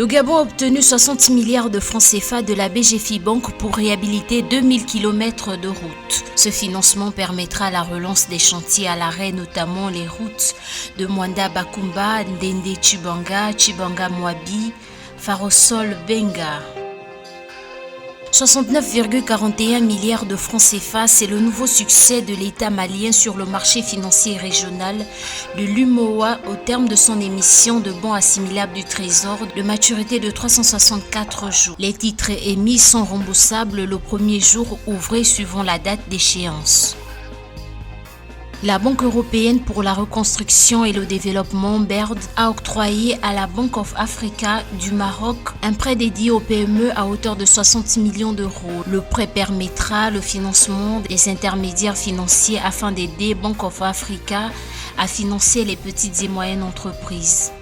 Le Gabon a obtenu 60 milliards de francs CFA de la BGFIBank pour réhabiliter 2000 km de routes. Ce financement permettra la relance des chantiers à l'arrêt, notamment les routes de Mwanda-Bakumba, Ndende-Tchibanga, Tchibanga-Moabi, Farosol-Benga. 69,41 milliards de francs CFA, c'est le nouveau succès de l'État malien sur le marché financier régional de l'UMOA au terme de son émission de bons assimilables du Trésor de maturité de 364 jours. Les titres émis sont remboursables le premier jour ouvré suivant la date d'échéance. La Banque européenne pour la reconstruction et le développement (BERD) a octroyé à la Bank of Africa du Maroc un prêt dédié aux PME à hauteur de 60 millions d'euros. Le prêt permettra le financement des intermédiaires financiers afin d'aider Bank of Africa à financer les petites et moyennes entreprises.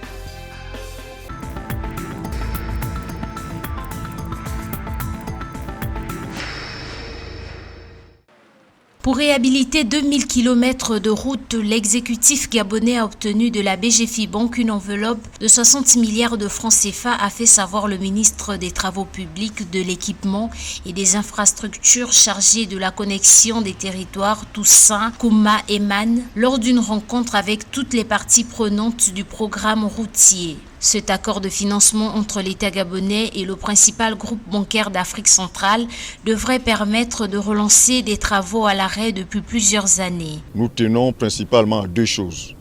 Pour réhabiliter 2000 km de route, l'exécutif gabonais a obtenu de la BGFIBank une enveloppe de 60 milliards de francs CFA, a fait savoir le ministre des Travaux publics, de l'Équipement et des Infrastructures chargé de la connexion des territoires, Toussaint Kouma Eman, lors d'une rencontre avec toutes les parties prenantes du programme routier. Cet accord de financement entre l'État gabonais et le principal groupe bancaire d'Afrique centrale devrait permettre de relancer des travaux à l'arrêt depuis plusieurs années. Nous tenons principalement à deux choses.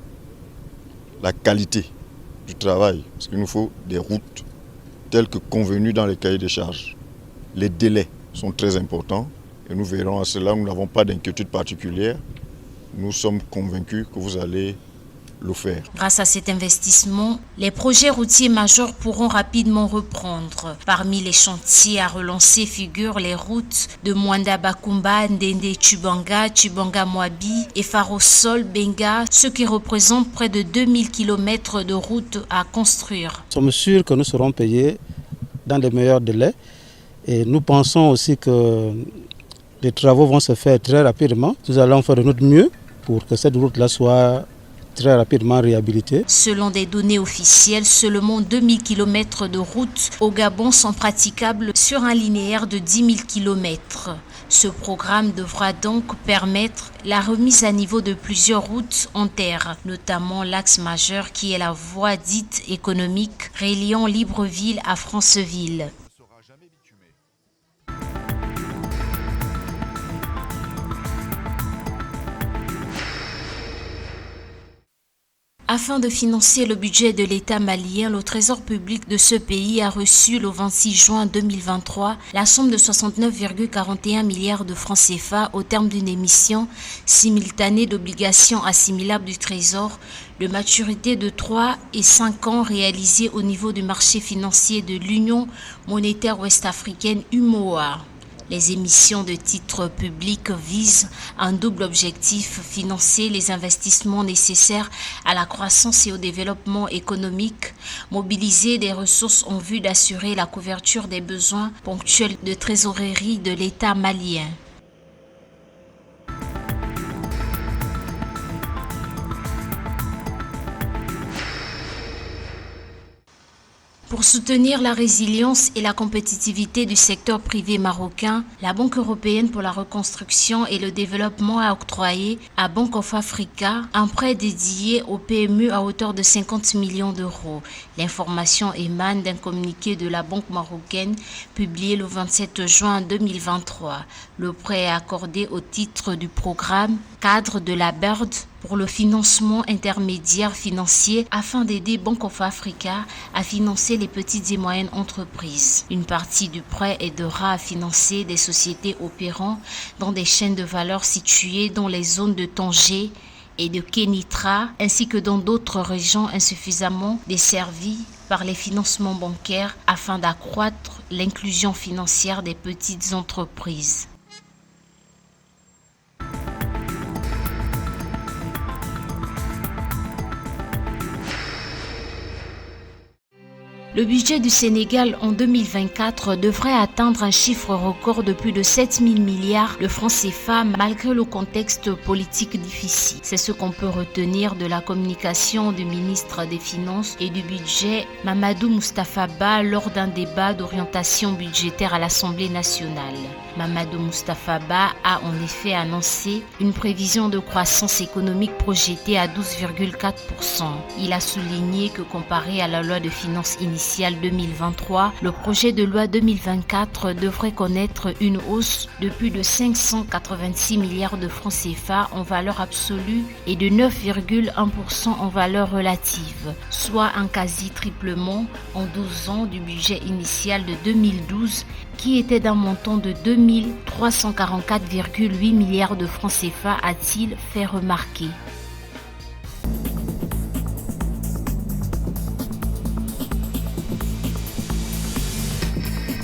La qualité du travail, parce qu'il nous faut des routes telles que convenues dans les cahiers des charges. Les délais sont très importants et nous verrons à cela, nous n'avons pas d'inquiétude particulière. Nous sommes convaincus que vous allez le faire. Grâce à cet investissement, les projets routiers majeurs pourront rapidement reprendre. Parmi les chantiers à relancer figurent les routes de Mwanda-Bakumba, Ndende-Tchibanga, Tchibanga-Moabi et Farosol-Benga, ce qui représente près de 2000 km de routes à construire. Nous sommes sûrs que nous serons payés dans les meilleurs délais et nous pensons aussi que les travaux vont se faire très rapidement. Nous allons faire de notre mieux pour que cette route-là soit très rapidement réhabilité. Selon des données officielles, seulement 2000 km de routes au Gabon sont praticables sur un linéaire de 10 000 km. Ce programme devra donc permettre la remise à niveau de plusieurs routes en terre, notamment l'axe majeur qui est la voie dite économique reliant Libreville à Franceville. Afin de financer le budget de l'État malien, le Trésor public de ce pays a reçu le 26 juin 2023 la somme de 69,41 milliards de francs CFA au terme d'une émission simultanée d'obligations assimilables du Trésor de maturité de 3 et 5 ans réalisée au niveau du marché financier de l'Union monétaire ouest-africaine (UMOA). Les émissions de titres publics visent un double objectif: financer les investissements nécessaires à la croissance et au développement économique, mobiliser des ressources en vue d'assurer la couverture des besoins ponctuels de trésorerie de l'État malien. Pour soutenir la résilience et la compétitivité du secteur privé marocain, la Banque européenne pour la reconstruction et le développement a octroyé à Bank of Africa un prêt dédié aux PME à hauteur de 50 millions d'euros. L'information émane d'un communiqué de la Banque marocaine publié le 27 juin 2023. Le prêt est accordé au titre du programme cadre de la BERD pour le financement intermédiaire financier afin d'aider Bank of Africa à financer les petites et moyennes entreprises. Une partie du prêt aidera à financer des sociétés opérant dans des chaînes de valeur situées dans les zones de Tanger et de Kénitra, ainsi que dans d'autres régions insuffisamment desservies par les financements bancaires afin d'accroître l'inclusion financière des petites entreprises. Le budget du Sénégal en 2024 devrait atteindre un chiffre record de plus de 7 000 milliards de francs CFA malgré le contexte politique difficile. C'est ce qu'on peut retenir de la communication du ministre des Finances et du Budget, Mamadou Moustapha Ba, lors d'un débat d'orientation budgétaire à l'Assemblée nationale. Mamadou Moustapha Ba a en effet annoncé une prévision de croissance économique projetée à 12,4%. Il a souligné que comparé à la loi de finances initiale 2023, le projet de loi 2024 devrait connaître une hausse de plus de 586 milliards de francs CFA en valeur absolue et de 9,1% en valeur relative, soit un quasi-triplement en 12 ans du budget initial de 2012 qui était d'un montant de 2 344,8 milliards de francs CFA, a-t-il fait remarquer.